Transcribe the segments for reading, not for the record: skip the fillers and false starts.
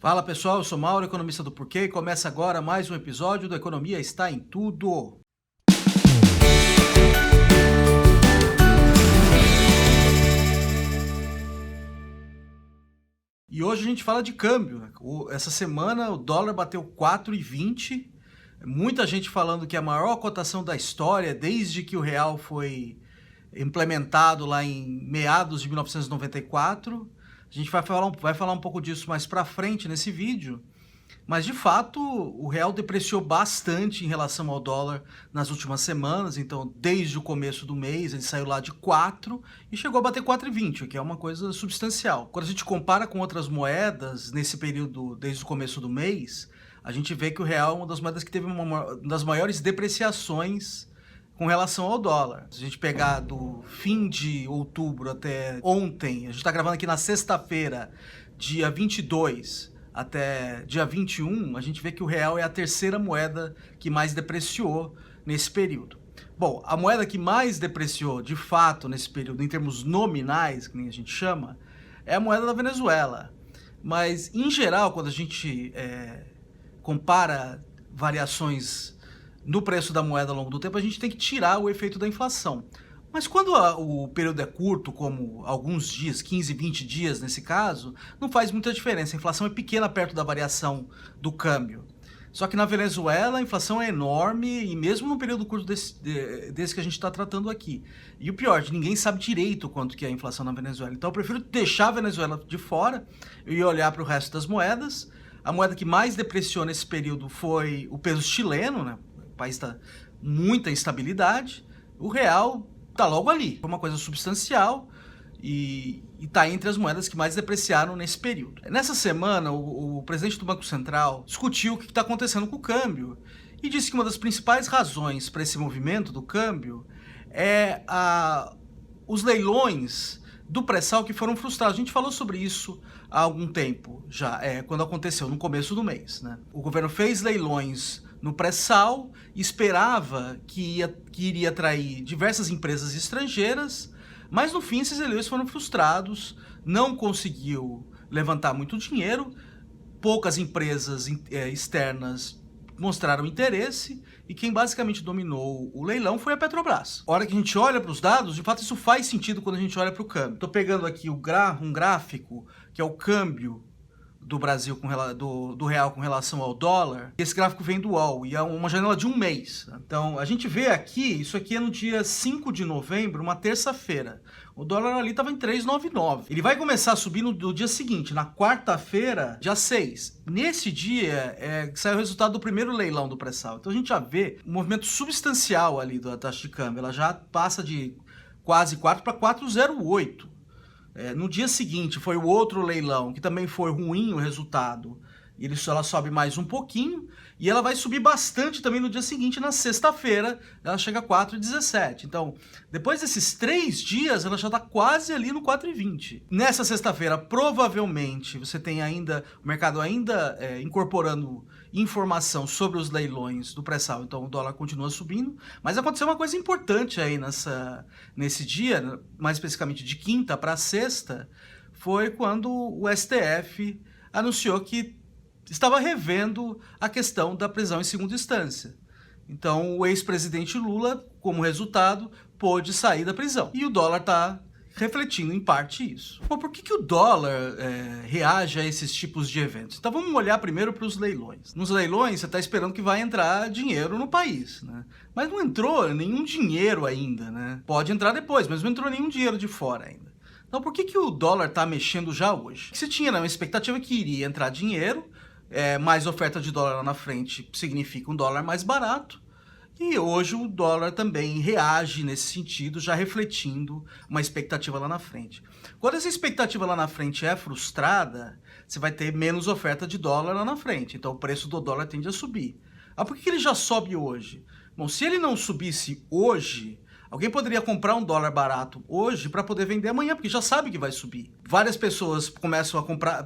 Fala pessoal, eu sou Mauro, economista do Porquê, e começa agora mais um episódio do Economia Está em Tudo. E hoje a gente fala de câmbio. Essa semana o dólar bateu 4,20. Muita gente falando que é a maior cotação da história desde que o real foi implementado lá em meados de 1994. A gente vai falar um pouco disso mais pra frente nesse vídeo. Mas, de fato, o real depreciou bastante em relação ao dólar nas últimas semanas. Então, desde o começo do mês, ele saiu lá de 4 e chegou a bater 4,20, o que é uma coisa substancial. Quando a gente compara com outras moedas nesse período, desde o começo do mês, a gente vê que o real é uma das moedas que teve uma das maiores depreciações com relação ao dólar. Se a gente pegar do fim de outubro até ontem, a gente está gravando aqui na sexta-feira, dia 22, até dia 21, a gente vê que o real é a terceira moeda que mais depreciou nesse período. Bom, a moeda que mais depreciou, de fato, nesse período, em termos nominais, que nem a gente chama, é a moeda da Venezuela. Mas, em geral, quando a gente compara variações no preço da moeda ao longo do tempo, a gente tem que tirar o efeito da inflação. Mas quando o período é curto, como alguns dias, 15, 20 dias nesse caso, não faz muita diferença. A inflação é pequena perto da variação do câmbio. Só que na Venezuela a inflação é enorme e mesmo no período curto desse que a gente está tratando aqui. E o pior, ninguém sabe direito quanto que é a inflação na Venezuela. Então eu prefiro deixar a Venezuela de fora e olhar para o resto das moedas. A moeda que mais depreciou nesse período foi o peso chileno, né? O país está muita instabilidade. O real tá logo ali, foi uma coisa substancial e tá entre as moedas que mais depreciaram nesse período. Nessa semana, o presidente do Banco Central discutiu o que está acontecendo com o câmbio e disse que uma das principais razões para esse movimento do câmbio é os leilões do pré-sal que foram frustrados. A gente falou sobre isso há algum tempo já, quando aconteceu, no começo do mês, né? O governo fez leilões no pré-sal, esperava que iria atrair diversas empresas estrangeiras, mas no fim esses leilões foram frustrados, não conseguiu levantar muito dinheiro, poucas empresas externas mostraram interesse e quem basicamente dominou o leilão foi a Petrobras. A hora que a gente olha para os dados, de fato isso faz sentido quando a gente olha para o câmbio. Estou pegando aqui um gráfico que é o câmbio do Brasil, do real com relação ao dólar. Esse gráfico vem do UOL e é uma janela de um mês. Então, a gente vê aqui, isso aqui é no dia 5 de novembro, uma terça-feira. O dólar ali estava em 3,99. Ele vai começar a subir no dia seguinte, na quarta-feira, dia 6. Nesse dia, sai o resultado do primeiro leilão do pré-sal. Então, a gente já vê um movimento substancial ali da taxa de câmbio. Ela já passa de quase 4 para 4,08. No dia seguinte foi o outro leilão, que também foi ruim o resultado. Ela sobe mais um pouquinho e ela vai subir bastante também no dia seguinte, na sexta-feira, ela chega a 4,17. Então, depois desses 3 dias, ela já está quase ali no 4,20. Nessa sexta-feira, provavelmente, você tem ainda o mercado ainda incorporando informação sobre os leilões do pré-sal, então o dólar continua subindo, mas aconteceu uma coisa importante aí nesse dia, mais especificamente de quinta para sexta, foi quando o STF anunciou que estava revendo a questão da prisão em segunda instância. Então o ex-presidente Lula, como resultado, pôde sair da prisão. E o dólar está refletindo em parte isso. Bom, por que o dólar reage a esses tipos de eventos? Então vamos olhar primeiro para os leilões. Nos leilões você está esperando que vai entrar dinheiro no país, né? Mas não entrou nenhum dinheiro ainda, né? Pode entrar depois, mas não entrou nenhum dinheiro de fora ainda. Então por que o dólar está mexendo já hoje? Você tinha uma expectativa que iria entrar dinheiro, mais oferta de dólar lá na frente significa um dólar mais barato. E hoje o dólar também reage nesse sentido, já refletindo uma expectativa lá na frente. Quando essa expectativa lá na frente é frustrada, você vai ter menos oferta de dólar lá na frente. Então o preço do dólar tende a subir. Por que ele já sobe hoje? Bom, se ele não subisse hoje, alguém poderia comprar um dólar barato hoje para poder vender amanhã, porque já sabe que vai subir. Várias pessoas começam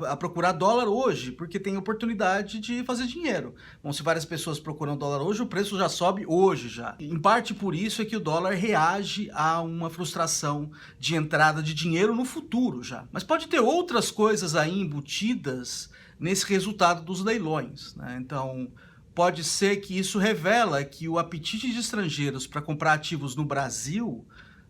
a procurar dólar hoje, porque tem oportunidade de fazer dinheiro. Bom, se várias pessoas procuram dólar hoje, o preço já sobe hoje já. Em parte por isso é que o dólar reage a uma frustração de entrada de dinheiro no futuro já. Mas pode ter outras coisas aí embutidas nesse resultado dos leilões, né? Então, pode ser que isso revela que o apetite de estrangeiros para comprar ativos no Brasil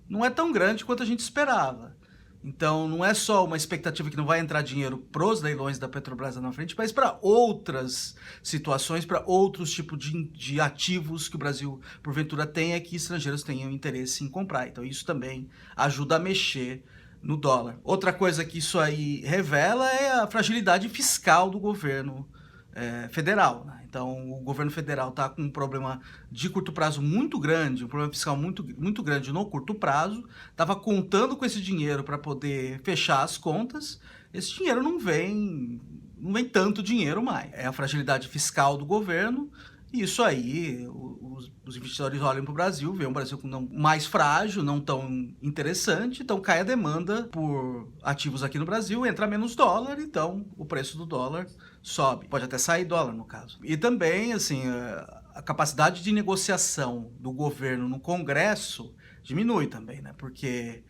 não é tão grande quanto a gente esperava. Então, não é só uma expectativa que não vai entrar dinheiro para os leilões da Petrobras lá na frente, mas para outras situações, para outros tipos de ativos que o Brasil, porventura, tenha que estrangeiros tenham interesse em comprar. Então, isso também ajuda a mexer no dólar. Outra coisa que isso aí revela é a fragilidade fiscal do governo federal, né? Então, o governo federal está com um problema de curto prazo muito grande, um problema fiscal muito grande no curto prazo, estava contando com esse dinheiro para poder fechar as contas, esse dinheiro não vem tanto dinheiro mais. É a fragilidade fiscal do governo, e isso aí, os investidores olham para o Brasil, veem um Brasil mais frágil, não tão interessante, então cai a demanda por ativos aqui no Brasil, entra menos dólar, então o preço do dólar sobe. Pode até sair dólar, no caso. E também, assim, a capacidade de negociação do governo no Congresso diminui também, né? Porque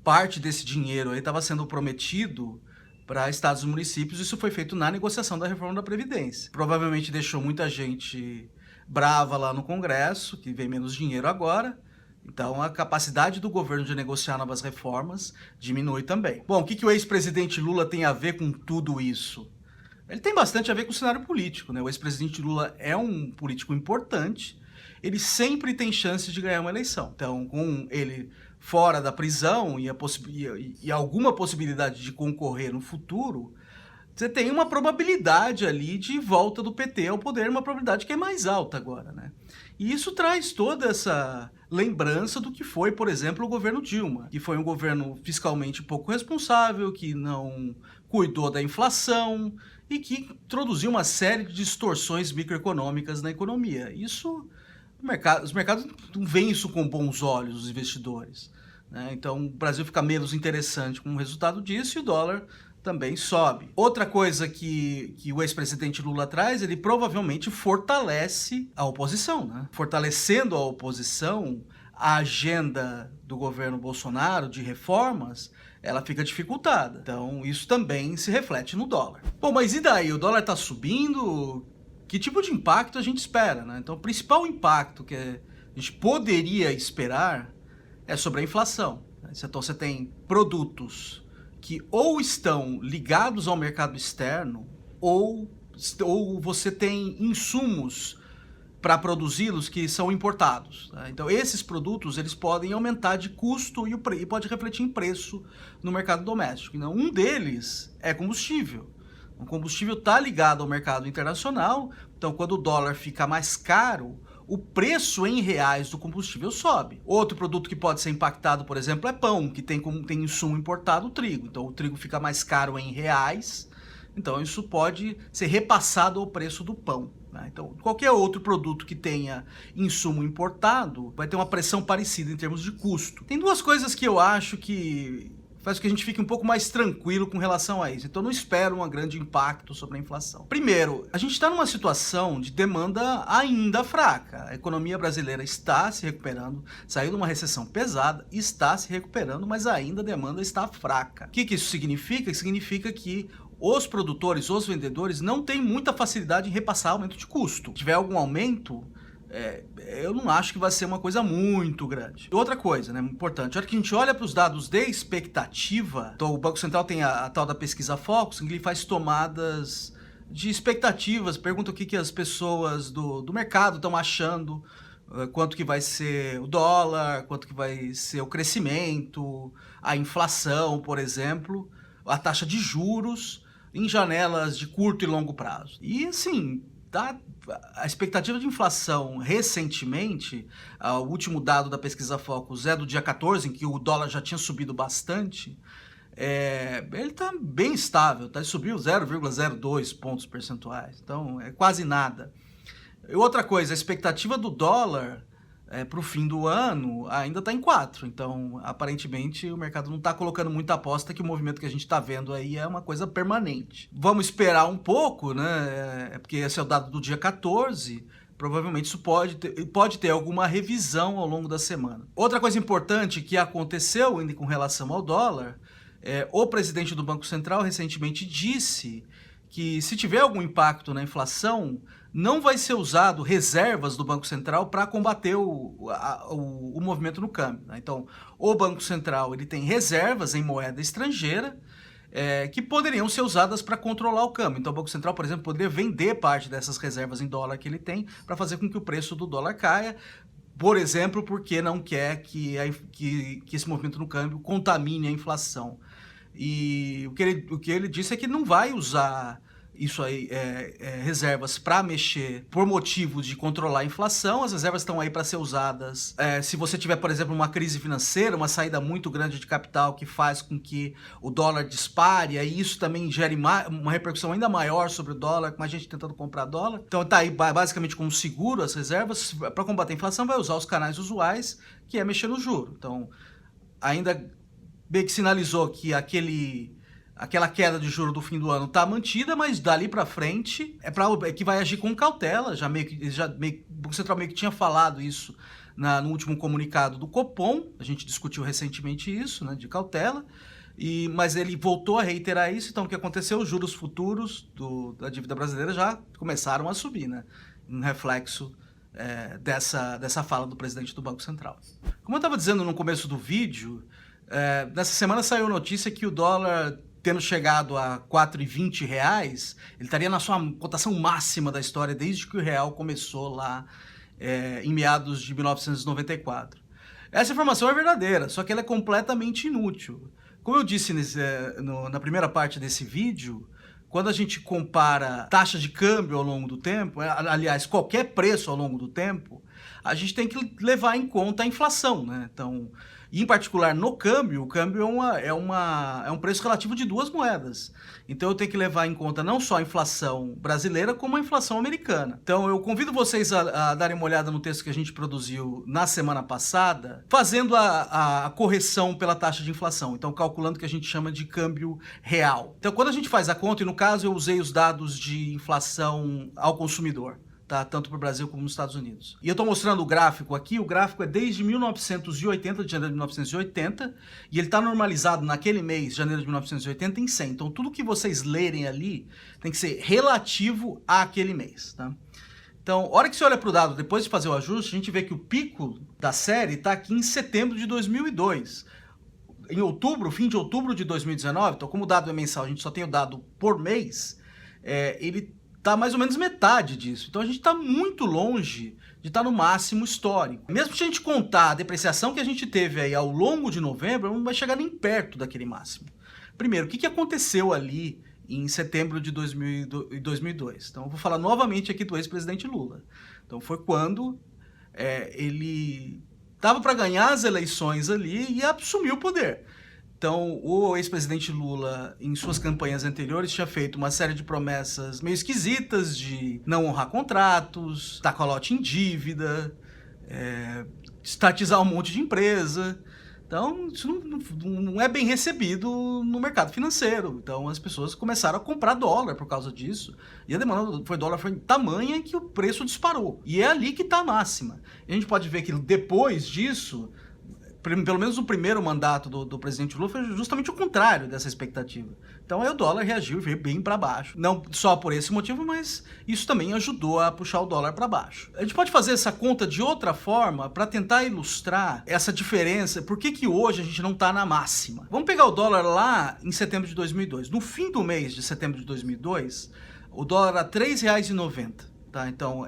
parte desse dinheiro aí estava sendo prometido para estados e municípios, isso foi feito na negociação da reforma da Previdência. Provavelmente deixou muita gente brava lá no Congresso, que vem menos dinheiro agora. Então, a capacidade do governo de negociar novas reformas diminui também. Bom, o que o ex-presidente Lula tem a ver com tudo isso? Ele tem bastante a ver com o cenário político, né? O ex-presidente Lula é um político importante, ele sempre tem chance de ganhar uma eleição. Então, com ele fora da prisão e alguma possibilidade de concorrer no futuro, você tem uma probabilidade ali de volta do PT ao poder, uma probabilidade que é mais alta agora, né? E isso traz toda essa lembrança do que foi, por exemplo, o governo Dilma, que foi um governo fiscalmente pouco responsável, que não cuidou da inflação e que introduziu uma série de distorções microeconômicas na economia. Isso, os mercados não veem isso com bons olhos, os investidores, né? Então, o Brasil fica menos interessante com o resultado disso e o dólar também sobe. Outra coisa que o ex-presidente Lula traz, ele provavelmente fortalece a oposição, né? Fortalecendo a oposição, a agenda do governo Bolsonaro de reformas, ela fica dificultada. Então, isso também se reflete no dólar. Bom, mas e daí? O dólar está subindo? Que tipo de impacto a gente espera, né? Então, o principal impacto que a gente poderia esperar é sobre a inflação. Então, você tem produtos que ou estão ligados ao mercado externo ou você tem insumos para produzi-los que são importados, tá? Então, esses produtos eles podem aumentar de custo e pode refletir em preço no mercado doméstico. Então, um deles é combustível. O combustível está ligado ao mercado internacional, então quando o dólar fica mais caro, o preço em reais do combustível sobe. Outro produto que pode ser impactado, por exemplo, é pão, que tem insumo importado, o trigo. Então o trigo fica mais caro em reais, então isso pode ser repassado ao preço do pão, né? Então qualquer outro produto que tenha insumo importado vai ter uma pressão parecida em termos de custo. Tem duas coisas que eu acho que faz com que a gente fique um pouco mais tranquilo com relação a isso. Então, não espero um grande impacto sobre a inflação. Primeiro, a gente está numa situação de demanda ainda fraca. A economia brasileira está se recuperando, saiu de uma recessão pesada, está se recuperando, mas ainda a demanda está fraca. O que isso significa? Significa que os produtores, os vendedores, não têm muita facilidade em repassar aumento de custo. Se tiver algum aumento, eu não acho que vai ser uma coisa muito grande. Outra coisa, né, importante, a hora que a gente olha para os dados de expectativa, então o Banco Central tem a tal da pesquisa Focus, em que ele faz tomadas de expectativas, pergunta o que as pessoas do mercado estão achando, quanto que vai ser o dólar, quanto que vai ser o crescimento, a inflação, por exemplo, a taxa de juros em janelas de curto e longo prazo. E assim, a expectativa de inflação recentemente, o último dado da pesquisa Focus é do dia 14, em que o dólar já tinha subido bastante, ele está bem estável, ele subiu 0,02 pontos percentuais, então é quase nada. E outra coisa, a expectativa do dólar para o fim do ano ainda está em 4, então aparentemente o mercado não está colocando muita aposta que o movimento que a gente está vendo aí é uma coisa permanente. Vamos esperar um pouco, né? Porque esse é o dado do dia 14, provavelmente isso pode ter alguma revisão ao longo da semana. Outra coisa importante que aconteceu com relação ao dólar, o presidente do Banco Central recentemente disse que se tiver algum impacto na inflação, não vai ser usado reservas do Banco Central para combater o movimento no câmbio, né? Então, o Banco Central ele tem reservas em moeda estrangeira que poderiam ser usadas para controlar o câmbio. Então, o Banco Central, por exemplo, poderia vender parte dessas reservas em dólar que ele tem para fazer com que o preço do dólar caia, por exemplo, porque não quer que esse movimento no câmbio contamine a inflação. E o que ele disse é que não vai usar isso aí, reservas para mexer por motivo de controlar a inflação. As reservas estão aí para ser usadas se você tiver, por exemplo, uma crise financeira, uma saída muito grande de capital que faz com que o dólar dispare, e isso também gere uma repercussão ainda maior sobre o dólar, com a gente tentando comprar dólar. Então tá aí basicamente como seguro as reservas. Para combater a inflação vai usar os canais usuais, que é mexer no juro. Então ainda bem que sinalizou que aquela queda de juros do fim do ano está mantida, mas dali para frente é que vai agir com cautela. O Banco Central meio que tinha falado isso no último comunicado do Copom. A gente discutiu recentemente isso, né, de cautela. Mas ele voltou a reiterar isso. Então, o que aconteceu? Os juros futuros da dívida brasileira já começaram a subir, né? Um reflexo dessa fala do presidente do Banco Central. Como eu estava dizendo no começo do vídeo, nessa semana saiu notícia que o dólar, tendo chegado a R$ 4,20, ele estaria na sua cotação máxima da história desde que o real começou lá em meados de 1994. Essa informação é verdadeira, só que ela é completamente inútil. Como eu disse na primeira parte desse vídeo, quando a gente compara taxa de câmbio ao longo do tempo, aliás, qualquer preço ao longo do tempo, a gente tem que levar em conta a inflação, né? Então, em particular no câmbio, o câmbio é um preço relativo de duas moedas. Então eu tenho que levar em conta não só a inflação brasileira, como a inflação americana. Então eu convido vocês a darem uma olhada no texto que a gente produziu na semana passada, fazendo a correção pela taxa de inflação. Então calculando o que a gente chama de câmbio real. Então quando a gente faz a conta, e no caso eu usei os dados de inflação ao consumidor, tá? Tanto para o Brasil como nos Estados Unidos. E eu estou mostrando o gráfico aqui. O gráfico é desde 1980, de janeiro de 1980, e ele está normalizado naquele mês, janeiro de 1980, em 100. Então tudo que vocês lerem ali tem que ser relativo àquele mês, tá? Então, a hora que você olha para o dado, depois de fazer o ajuste, a gente vê que o pico da série está aqui em setembro de 2002. Em outubro, fim de outubro de 2019, então como o dado é mensal, a gente só tem o dado por mês, ele está mais ou menos metade disso. Então a gente está muito longe de estar no máximo histórico. Mesmo se a gente contar a depreciação que a gente teve aí ao longo de novembro, não vai chegar nem perto daquele máximo. Primeiro, o que aconteceu ali em setembro de 2002? Então eu vou falar novamente aqui do ex-presidente Lula. Então foi quando ele estava para ganhar as eleições ali e assumiu o poder. Então, o ex-presidente Lula, em suas campanhas anteriores, tinha feito uma série de promessas meio esquisitas de não honrar contratos, dar calote em dívida, estatizar um monte de empresa. Então, isso não é bem recebido no mercado financeiro. Então, as pessoas começaram a comprar dólar por causa disso. E a demanda por dólar foi tamanha que o preço disparou. E é ali que está a máxima. E a gente pode ver que depois disso, pelo menos o primeiro mandato do presidente Lula foi justamente o contrário dessa expectativa. Então aí o dólar reagiu e veio bem para baixo. Não só por esse motivo, mas isso também ajudou a puxar o dólar para baixo. A gente pode fazer essa conta de outra forma para tentar ilustrar essa diferença. Por que hoje a gente não está na máxima? Vamos pegar o dólar lá em setembro de 2002. No fim do mês de setembro de 2002, o dólar era R$ 3,90. Tá? Então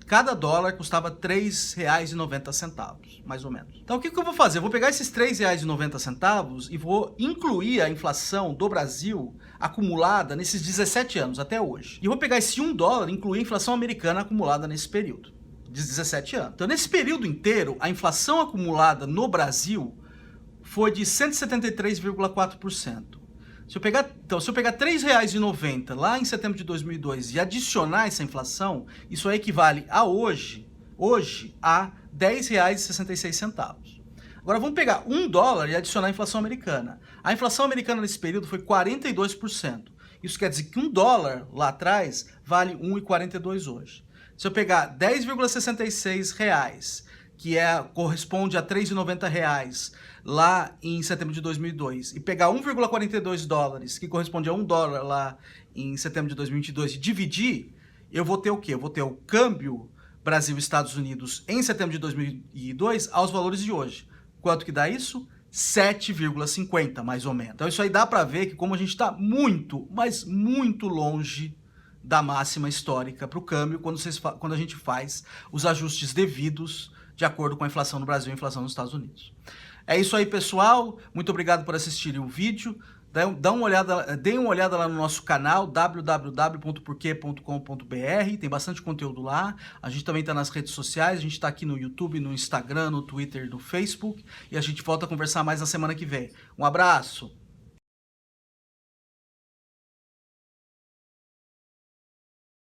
cada dólar custava R$ 3,90, mais ou menos. Então o que eu vou fazer? Eu vou pegar esses R$ 3,90 e vou incluir a inflação do Brasil acumulada nesses 17 anos, até hoje. E eu vou pegar esse $1 e incluir a inflação americana acumulada nesse período, de 17 anos. Então nesse período inteiro, a inflação acumulada no Brasil foi de 173,4%. Se eu pegar R$ 3,90 lá em setembro de 2002 e adicionar essa inflação, isso aí equivale a hoje a R$ 10,66. Agora vamos pegar $1 e adicionar a inflação americana. A inflação americana nesse período foi 42%. Isso quer dizer que $1 lá atrás vale R$ 1,42 hoje. Se eu pegar R$ 10,66, que corresponde a R$ 3,90 lá em setembro de 2002, e pegar 1,42 dólares, que corresponde a $1 lá em setembro de 2022, e dividir, eu vou ter o quê? Eu vou ter o câmbio Brasil-Estados Unidos em setembro de 2002 aos valores de hoje. Quanto que dá isso? 7,50, mais ou menos. Então isso aí dá para ver que como a gente está muito, mas muito longe da máxima histórica para o câmbio quando a gente faz os ajustes devidos de acordo com a inflação no Brasil e a inflação nos Estados Unidos. É isso aí, pessoal. Muito obrigado por assistirem o vídeo. Deem uma olhada lá no nosso canal, www.porque.com.br, tem bastante conteúdo lá. A gente também está nas redes sociais, a gente está aqui no YouTube, no Instagram, no Twitter, no Facebook, e a gente volta a conversar mais na semana que vem. Um abraço!